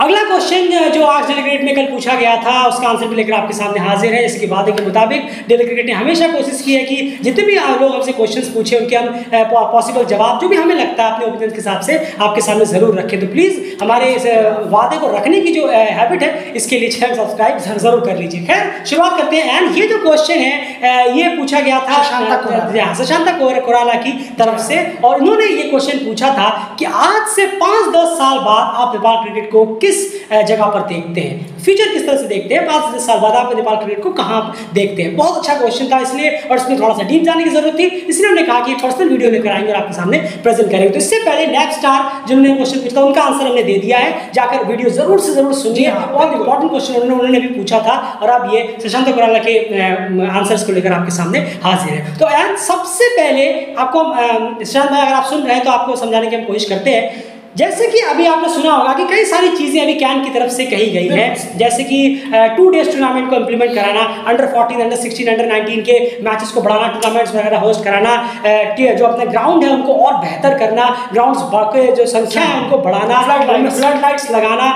अगला क्वेश्चन जो आज डेली क्रिकेट में कल पूछा गया था उसका आंसर भी लेकर आपके सामने हाजिर है। इसके वादे के मुताबिक डेली क्रिकेट ने हमेशा कोशिश की है कि जितने भी लोग हमसे क्वेश्चंस पूछे उनके हम पॉसिबल जवाब जो भी हमें लगता है अपने ओपिनियन के हिसाब से आपके सामने जरूर रखें। तो प्लीज़ हमारे इस वादे को रखने की जो हैबिट है इसके लिए चैनल सब्सक्राइब जरूर कर लीजिए। खैर शुरुआत करते हैं। एंड ये जो क्वेश्चन है ये पूछा गया था शशांता कोराला की तरफ से, और इन्होंने ये क्वेश्चन पूछा था कि आज से 5-10 साल बाद आप नेपाल क्रिकेट को किस जगह पर देखते हैं, फ्यूचर किस तरह से देखते हैं, 5-10 साल बाद आप नेपाल क्रिकेट को कहां देखते हैं। बहुत अच्छा क्वेश्चन था इसलिए, और इसमें थोड़ा सा डीप जाने की जरूरत थी, इसलिए हमने कहा कि पर्सनल वीडियो लेकर आएंगे और आपके सामने प्रेजेंट करेंगे। तो इससे पहले नेक्स्ट स्टार जिन्होंने क्वेश्चन पूछा था उनका आंसर हमने दे दिया है, जाकर वीडियो जरूर से जरूर सुनिए। बहुत इंपॉर्टेंट क्वेश्चन उन्होंने भी पूछा था और अब ये शशांत कोराला के आंसर्स को लेकर आपके सामने हाजिर है। तो एंड सबसे पहले आपको शशांत भाई अगर आप सुन रहे हैं तो आपको समझाने की हम कोशिश करते हैं। जैसे कि अभी आपने सुना होगा कि कई सारी चीज़ें अभी कैन की तरफ से कही गई हैं, जैसे कि 2 डेज टूर्नामेंट को इंप्लीमेंट कराना, अंडर 14, अंडर 16, अंडर 19 के मैचेस को बढ़ाना, टूर्नामेंट्स वगैरह होस्ट कराना, जो अपने ग्राउंड है उनको और बेहतर करना, ग्राउंड्स के जो संख्या है उनको बढ़ाना, फ्लड लाइट्स लगाना।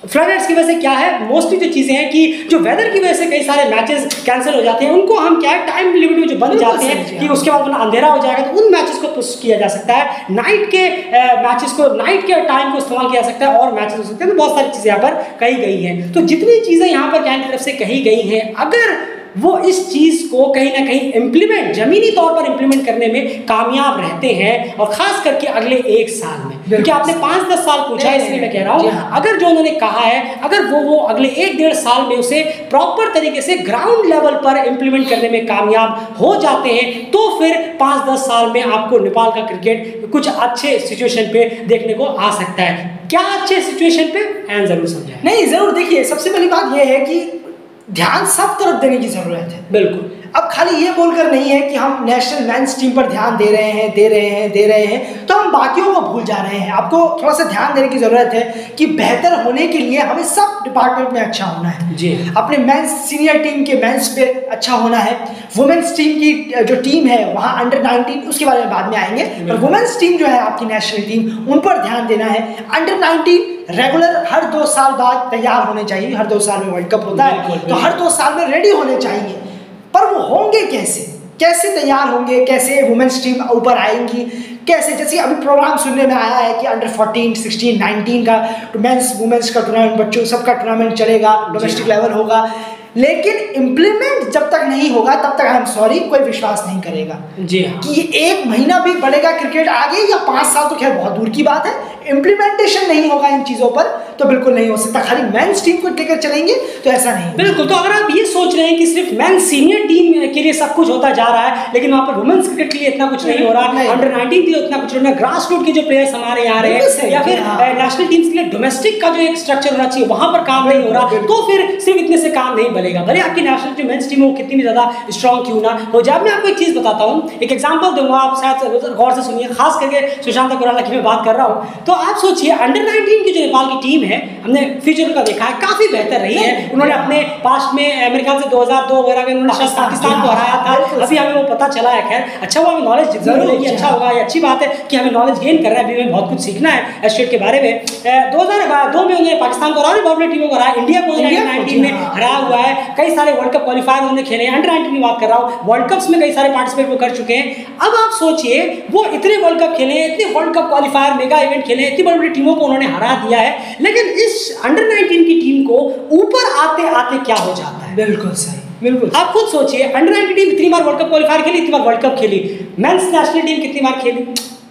फ्लड की वजह से क्या है, मोस्टली जो चीज़ें हैं कि जो वेदर की वजह से कई सारे मैचेस कैंसिल हो जाते हैं, उनको हम क्या है टाइम लिमिट में जो बन जाते हैं कि उसके बाद अपना अंधेरा हो जाएगा तो उन मैचेस को पुश किया जा सकता है, नाइट के मैचेस को नाइट के टाइम को इस्तेमाल किया जा सकता है और मैचेस हो सकते हैं। तो बहुत सारी चीज़ें यहाँ पर कही गई हैं। तो जितनी चीज़ें यहाँ पर कैन की तरफ से कही गई हैं, अगर वो इस चीज को कहीं ना कहीं इंप्लीमेंट जमीनी तौर पर इंप्लीमेंट करने में कामयाब रहते हैं, और खास करके अगले 1 साल में, क्योंकि आपने 5-10 साल पूछा है इसलिए मैं कह रहा हूँ, अगर जो उन्होंने कहा है अगर वो अगले 1-1.5 साल में उसे प्रॉपर तरीके से ग्राउंड लेवल पर इंप्लीमेंट करने में कामयाब हो जाते हैं तो फिर 5-10 साल में आपको नेपाल का क्रिकेट कुछ अच्छे सिचुएशन पे देखने को आ सकता है। क्या अच्छे सिचुएशन पे एंड जरूर समझाएं। नहीं जरूर देखिए, सबसे पहली बात यह है कि ध्यान सब तरफ देने की जरूरत है। बिल्कुल, अब खाली ये बोलकर नहीं है कि हम नेशनल मेंस टीम पर ध्यान दे रहे हैं तो हम बाकियों को भूल जा रहे हैं। आपको थोड़ा सा ध्यान देने की जरूरत है कि बेहतर होने के लिए हमें सब डिपार्टमेंट में अच्छा होना है जी। अपने मेंस सीनियर टीम के मेंस पे अच्छा होना है, वुमेन्स टीम की जो टीम है वहाँ अंडर 19 उसके बारे में बाद में आएंगे, और वुमेन्स टीम जो है आपकी नेशनल टीम उन पर ध्यान देना है। अंडर 19 रेगुलर हर 2 साल बाद तैयार होने चाहिए, हर 2 साल में वर्ल्ड कप होता है तो हर 2 साल में रेडी होने चाहिए। पर वो होंगे कैसे तैयार होंगे, कैसे वुमेन्स टीम ऊपर आएंगी, कैसे, जैसे अभी प्रोग्राम सुनने में आया है कि अंडर 14, 16, 19 का मेंस वुमेन्स का टूर्नामेंट, बच्चों सबका टूर्नामेंट चलेगा, डोमेस्टिक लेवल होगा, लेकिन इंप्लीमेंट जब तक नहीं होगा तब तक आई एम सॉरी कोई विश्वास नहीं करेगा जी हाँ। कि 1 महीना भी बढ़ेगा क्रिकेट आगे या 5 साल तो खैर बहुत दूर की बात है, इंप्लीमेंटेशन नहीं होगा इन चीज़ों पर तो बिल्कुल नहीं हो सकता। खाली मेंस टीम को लेकर चलेंगे तो ऐसा नहीं। बिल्कुल, तो अगर आप ये सोच रहे हैं कि सिर्फ मेंस सीनियर टीम के लिए सब कुछ होता जा रहा है लेकिन वहाँ पर वुमेन्स क्रिकेट के लिए इतना कुछ नहीं हो रहा, अंडर 19 के लिए उतना कुछ नहीं हो रहा, ग्रास रूट के जो प्लेयर्स हमारे यहाँ रहे हैं या फिर नेशनल टीम्स के लिए डोमेस्टिक का जो एक स्ट्रक्चर होना चाहिए वहाँ पर काम नहीं हो रहा, तो फिर सिर्फ इतने से काम नहीं बनेगा। भले आपकी नेशनल जो मेंस टीम हो कितनी भी ज़्यादा स्ट्रॉन्ग क्यों ना हो। जब मैं आपको एक चीज़ बताता हूँ, एक एग्जाम्पल दूंगा, आप शायद गौर से सुनिए, खास करके शशांत कोराला की मैं बात कर रहा हूँ। तो आप सोचिए अंडर 19 की जो नेपाल की टीम है, हमने फ्यूचर का देखा है काफ़ी बेहतर रही है। उन्होंने अपने पास्ट में अमेरिका से 2002 वगैरह में उन्होंने शायद पाकिस्तान को हराया था, अभी हमें वो पता चला है। खैर अच्छा हुआ, हमें नॉलेज जितनी मिलेगी अच्छा होगा, ये अच्छी बात है कि हमें नॉलेज गेन कर रहा है, अभी हमें बहुत कुछ सीखना है एस्टेट के बारे में। 2002 में उन्होंने पाकिस्तान को हराया, बहुत बड़ी टीमों को हराया, इंडिया को 19 में हराया हुआ है, कई सारे वर्ल्ड कप क्वालिफायर उन्होंने खेले हैं। अंडर 19 की बात कर रहा हूँ, वर्ल्ड कप्स में कई सारे पार्टिसिपेट वो कर चुके हैं। अब आप सोचिए वो इतने वर्ल्ड कप खेले, इतने world cup qualifier mega event खेले, इतनी बड़ी बड़ी टीमों को उन्होंने हरा दिया है, लेकिन इस अंडर 19 की टीम को ऊपर आते आते क्या हो जाता है। बिल्कुल सही, बिल्कुल आप खुद सोचिए, अंडर 19 टीम इतनी बार वर्ल्ड कप क्वालिफायर खेली, इतनी बार वर्ल्ड कप खेली, मेंस नेशनल टीम कितनी बार खेली,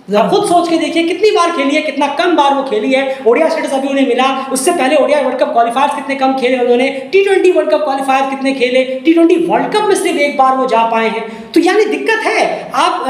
आप खुद सोच के देखिए कितनी बार खेली है, कितना कम बार वो खेली है। ओडिया स्टेटस अभी उन्हें मिला, उससे पहले ओडिया वर्ल्ड कप क्वालिफायर्स कितने कम खेले उन्होंने, T20 वर्ल्ड कप क्वालिफायर कितने खेले, T20 वर्ल्ड कप में सिर्फ 1 बार वो जा पाए हैं। तो यानी दिक्कत है, आप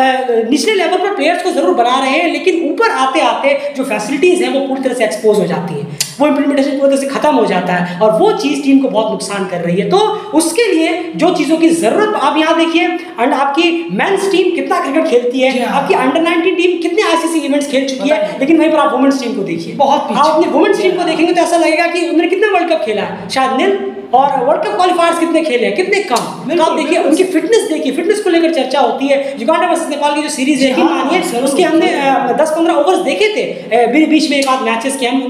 निचले लेवल पर प्लेयर्स को जरूर बना रहे हैं लेकिन ऊपर आते आते जो फैसिलिटीज हैं वो पूरी तरह से एक्सपोज हो जाती हैं, वो इंप्लीमेंटेशन पूरी तरह से खत्म हो जाता है और वो चीज़ टीम को बहुत नुकसान कर रही है। तो उसके लिए जो चीज़ों की जरूरत, आप यहाँ देखिए आपकी मेंस टीम कितना क्रिकेट खेलती है, आपकी अंडर 19 टीम कितने आईसीसी इवेंट्स खेल चुकी है, लेकिन वहीं पर आप वुमेन्स टीम को देखिए, बहुत आप अपनी वुमेन्स टीम को देखेंगे तो ऐसा लगेगा कि उन्होंने कितना वर्ल्ड कप खेला है, शायद 0 और वर्ल्ड कप क्वालिफायर्स कितने खेले हैं, कितने कम। तो आप देखिए उनकी फिटनेस देखिए, फिटनेस को लेकर चर्चा होती है। युगांडा वर्सेस नेपाल की जो सीरीज है, मानिए उसके हमने 10-15 ओवर्स देखे थे, बीच में एक आध मैचेस के। हम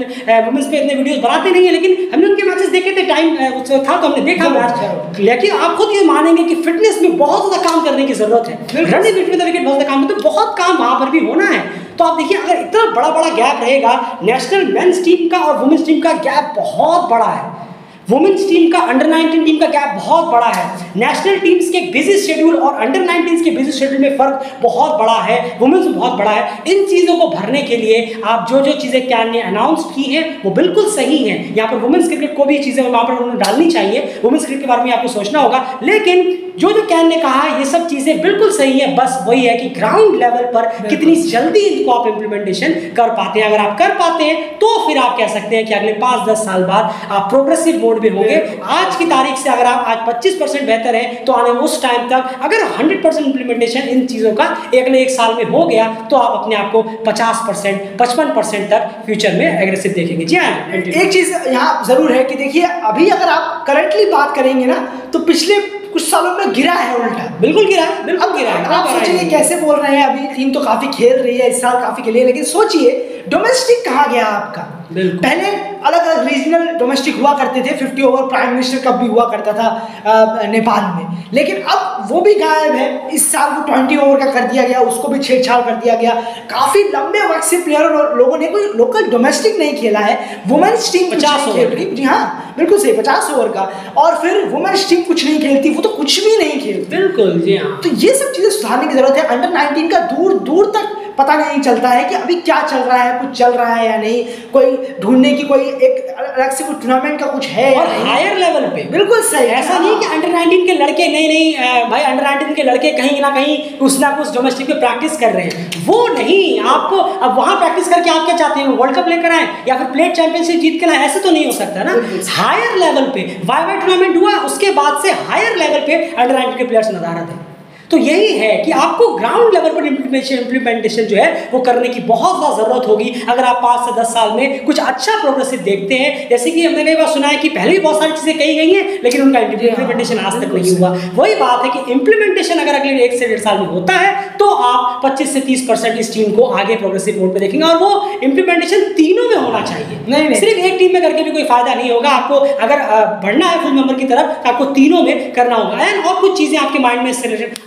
वुमेन्स पे इतने वीडियोस बनाते नहीं है, लेकिन हमने उनके मैचेस देखे थे, टाइम था तो हमने देखा मैच। लेकिन आप खुद ये मानेंगे कि फिटनेस में बहुत ज्यादा काम करने की जरूरत है। रनिंग बिटवीन द विकेट बहुत ज्यादा काम है, तो बहुत काम वहां पर भी होना है। तो आप देखिए अगर इतना बड़ा बड़ा गैप रहेगा, नेशनल मेंस टीम का और वुमेन्स टीम का गैप बहुत बड़ा है। वुमेन्स टीम का अंडर 19 टीम का गैप बहुत बड़ा है। नेशनल टीम्स के बिजी शेड्यूल और अंडर 19 के बिजी शेड्यूल में फर्क बहुत बड़ा है, वुमेन्स में बहुत बड़ा है। इन चीज़ों को भरने के लिए आप जो जो चीज़ें कैन ने अनाउंस की हैं वो बिल्कुल सही हैं। यहाँ पर वुमेन्स क्रिकेट को भी चीज़ें वहाँ पर उन्होंने डालनी चाहिए, वुमेन्स क्रिकेट के बारे में आपको सोचना होगा। लेकिन जो जो कैन ने कहा ये सब चीज़ें बिल्कुल सही है, बस वही है कि ग्राउंड लेवल पर कितनी जल्दी इनको आप इम्प्लीमेंटेशन कर पाते हैं। अगर आप कर पाते हैं तो फिर आप कह सकते हैं कि अगले 5-10 साल बाद आप प्रोग्रेसिव मोड में होंगे। आज की तारीख से अगर आप आज 25% बेहतर है तो आने उस टाइम तक अगर 100% इम्प्लीमेंटेशन इन चीज़ों का अगले 1 साल में हो गया तो आप अपने आप को 50%, 55% तक फ्यूचर में एग्रेसिव देखेंगे। जी हाँ, एक चीज़ यहाँ जरूर है कि देखिए अभी अगर आप करंटली बात करेंगे ना तो पिछले कुछ सालों में गिरा है, उल्टा बिल्कुल गिरा है, बिल्कुल गिरा है। आप सोचिए कैसे बोल रहे हैं, अभी टीम तो काफी खेल रही है, इस साल काफी खेली है, लेकिन सोचिए डोमेस्टिक कहाँ गया आपका। पहले अलग अलग रीजनल डोमेस्टिक हुआ करते थे, 50 ओवर प्राइम मिनिस्टर कप भी हुआ करता था नेपाल में, लेकिन अब वो भी गायब है। इस साल वो 20 ओवर का कर दिया गया, उसको भी छेड़छाड़ कर दिया गया। काफी लंबे वक्त से प्लेयरों लोगों ने कोई लोकल डोमेस्टिक नहीं खेला है। वुमेन्स टीम 50 खेल रही, जी हाँ बिल्कुल सही, 50 ओवर का, और फिर वुमेन्स टीम कुछ नहीं खेलती, वो तो कुछ भी नहीं खेलती। बिल्कुल जी हाँ। तो ये सब चीजें सुधारने की जरूरत है। अंडर 19 का दूर दूर तक पता नहीं चलता है कि अभी क्या चल रहा है, कुछ चल रहा है या नहीं, कोई ढूंढने की कोई एक अलग से कोई टूर्नामेंट का कुछ है और हायर लेवल पे। बिल्कुल सही, ऐसा नहीं कि अंडर 19 के लड़के नहीं भाई, अंडर 19 के लड़के कहीं ना कहीं कुछ ना कुछ डोमेस्टिक में प्रैक्टिस कर रहे हैं, वो नहीं। आपको अब वहां प्रैक्टिस करके आप क्या चाहते हैं, वर्ल्ड कप लेकर आए या फिर प्लेट चैंपियनशिप जीत कर आए, ऐसे तो नहीं हो सकता ना। हायर लेवल पे वाई टूर्नामेंट हुआ, उसके बाद से हायर लेवल पे अंडर 19 के प्लेयर्स नदारत है। तो यही है कि आपको ग्राउंड लेवल पर इम्प्लीमेंटेशन जो है वो करने की बहुत ज़्यादा ज़रूरत होगी अगर आप 5 से 10 साल में कुछ अच्छा प्रोग्रेसिव देखते हैं। जैसे कि हमने कई बार सुना है कि पहले भी बहुत सारी चीज़ें कही गई हैं लेकिन उनका इम्प्लीमेंटेशन आज तक नहीं हुआ। वही बात है कि इम्प्लीमेंटेशन अगर अगले 1 से 1.5 साल में होता है तो आप 25 से 30% इस टीम को आगे प्रोग्रेसिव मोड पर देखेंगे, और वो इम्प्लीमेंटेशन तीनों में होना चाहिए। नहीं सिर्फ एक टीम में करके भी कोई फायदा नहीं होगा। आपको अगर बढ़ना है फुल मेंबर की तरफ तो आपको तीनों में करना होगा। एंड और कुछ चीज़ें आपके माइंड में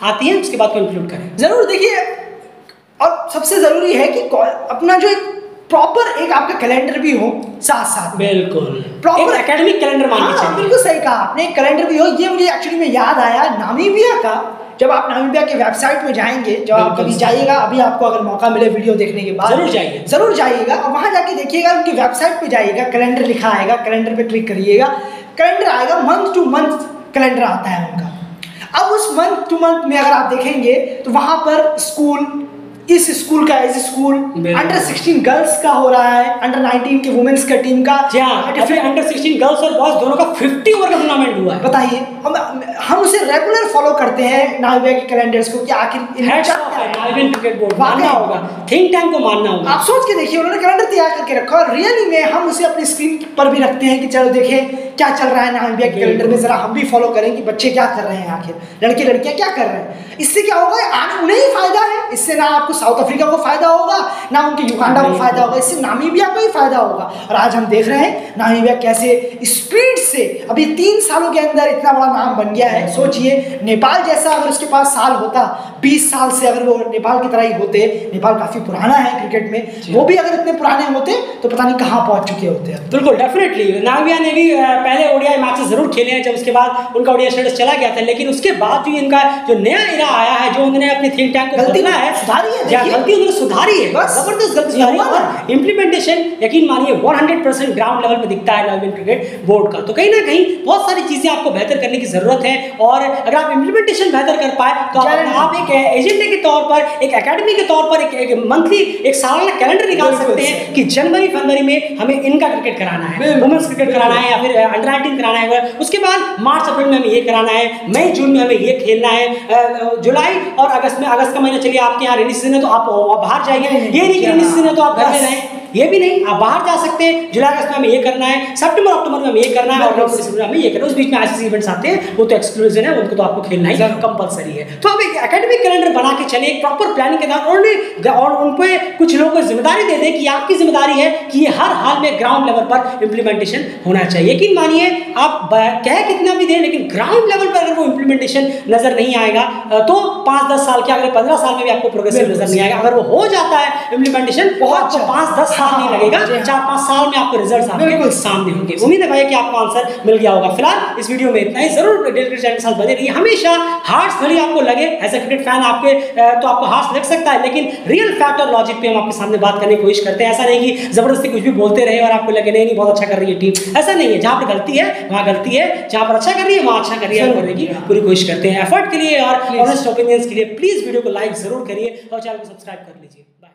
आती हैं, उसके बाद कंक्लूड करें। जरूर देखिए, और सबसे जरूरी है कि अपना जो एक प्रॉपर एक आपका कैलेंडर भी हो साथ साथ। बिल्कुल प्रॉपर एकेडमिक कैलेंडर मानना चाहिए। बिल्कुल सही कहा आपने, एक कैलेंडर भी हो। ये मुझे एक्चुअली में याद आया नामीबिया का, जब आप नामीबिया के वेबसाइट में जाएंगे, जब आप कभी जाइएगा, अभी आपको अगर मौका मिले वीडियो देखने के बाद जरूर जाइएगा और वहां जाके देखिएगा, उनकी वेबसाइट पे जाइएगा, कैलेंडर लिखा आएगा, कैलेंडर पे क्लिक करिएगा, कैलेंडर आएगा, मंथ टू मंथ कैलेंडर आता है उनका। अब उस मंथ टू मंथ में अगर आप देखेंगे तो वहां पर स्कूल, इस स्कूल का इस स्कूल अंडर 16 गर्ल्स का हो रहा है, अंडर 19 के वुमेन्स का टीम का, फिर अंडर 16 गर्ल्स और बॉयज दोनों का 50 ओवर का टूर्नामेंट हुआ है। बताइए, हम उसे रेगुलर फॉलो करते हैं नामीबिया के कैलेंडर्स को कि आखिर नामीबियन क्रिकेट बोर्ड मानना होगा, थिंक टैंक को मानना होगा। आप सोच के देखिए, उन्होंने कैलेंडर तैयार करके रखा और रियली में हम उसे अपनी स्क्रीन पर भी रखते हैं कि चलो देखें क्या चल रहा है नामीबिया के कैलेंडर में, जरा हम भी फॉलो करें कि बच्चे क्या कर रहे हैं, आखिर लड़के लड़कियां क्या कर रहे हैं। इससे क्या होगा, उन्हें ही फायदा है, इससे ना आपको साउथ अफ्रीका को फायदा होगा, ना उनके युगांडा को फायदा होगा, इससे नामीबिया को ही फायदा होगा। और आज हम देख रहे हैं नामीबिया कैसे स्पीड से अभी 3 सालों के अंदर इतना बड़ा नाम बन गया है। सोचिए नेपाल जैसा अगर उसके पास साल होता, 20 साल से अगर वो नेपाल की तरह ही होते, नेपाल काफी पुराना है क्रिकेट में, वो भी अगर इतने पुराने होते तो पता नहीं कहाँ पहुंच चुके होते हैं। बिल्कुल डेफिनेटली नामीबिया ने भी पहले ओडीआई मैचेस जरूर खेले हैं, जब उसके बाद उनका ओडीआई स्टेटस चला गया था, लेकिन उसके बाद भी इनका जो नया इरा आया है, जो उन्होंने अपने थिंक टैंक को बदला है, सुधारी है, गलती उन्होंने सुधारी है, जबरदस्त गलती सुधारी है। और इम्प्लीमेंटेशन यकीन मानिए 100% ग्राउंड लेवल पे दिखता है नामीबियन क्रिकेट बोर्ड का। तो कहीं ना कहीं बहुत सारी चीजें आपको बेहतर करने की जरूरत है, और अगर आप इम्प्लीमेंटेशन बेहतर कर पाए तो आप एक एजेंडे के तौर पर, एक एकेडमी के तौर पर एक मंथली, एक सालाना कैलेंडर निकाल सकते हैं कि जनवरी फरवरी में हमें इनका क्रिकेट कराना है, वुमेन्स क्रिकेट कराना है, या फिर अंडर 19 कराना है, उसके बाद मार्च अप्रैल में हमें ये कराना है, मई जून में हमें ये खेलना है, जुलाई और अगस्त में, अगस्त का महीना चलिए आपके यहाँ रेनी सीजन है तो आप बाहर जाइए, ये नहीं कि रेनी सीजन है तो आप घर में रहें। ये भी नहीं, आप बाहर जा सकते हैं, जुलाई अगस्त में हमें ये करना है, सितंबर अक्टूबर में हमें ये करना है, और नवंबर दिसंबर में हमें ये करना है। उस बीच में ऐसे इवेंट्स आते हैं, वो तो एक्सक्लूसिव है, उनको तो आपको खेलना ही कंपलसरी है। तो अब एक एकेडमिक कैलेंडर बना के चले, एक प्रॉपर प्लानिंग के साथ, और उन पे कुछ लोगों को जिम्मेदारी दे दें कि आपकी जिम्मेदारी है कि ये हर हाल में ग्राउंड लेवल पर इंप्लीमेंटेशन होना चाहिए। यकीन मानिए, आप कह कितना भी दें, लेकिन ग्राउंड लेवल पर अगर वो इंप्लीमेंटेशन नजर नहीं आएगा तो 5-10 साल के, अगले 15 साल में भी आपको प्रोग्रेसिव नजर नहीं आएगा। अगर वो हो जाता है इंप्लीमेंटेशन, बहुत 5-10 साल नहीं लगेगा, 4-5 साल में आपको रिजल्ट आपके सामने होंगे। उम्मीद है भाई कि आपको आंसर मिल गया होगा। फिलहाल इस वीडियो में इतना ही। जरूर डेली क्रिकेट चैनल के साथ बने रहिए। हमेशा हार्ट्स भले आपको लगे, एज ए क्रिकेट फैन आपके तो आपको हार्ट्स लग सकता है, लेकिन रियल फैक्ट और लॉजिक पे हम आपके सामने बात करने की कोशिश करते हैं। ऐसा नहीं कि जबरदस्ती कुछ भी बोलते रहे और आपको लगे नहीं बहुत अच्छा कर रही है टीम, ऐसा नहीं है। जहां पर गलती है वहां गलती है, जहां पर अच्छा कर रही है वहां अच्छा कर रही है, करने की पूरी कोशिश करते हैं। एफर्ट के लिए और ऑनेस्ट ओपिनियंस के लिए प्लीज वीडियो को लाइक जरूर करिए और चैनल को सब्सक्राइब कर लीजिए। बाय।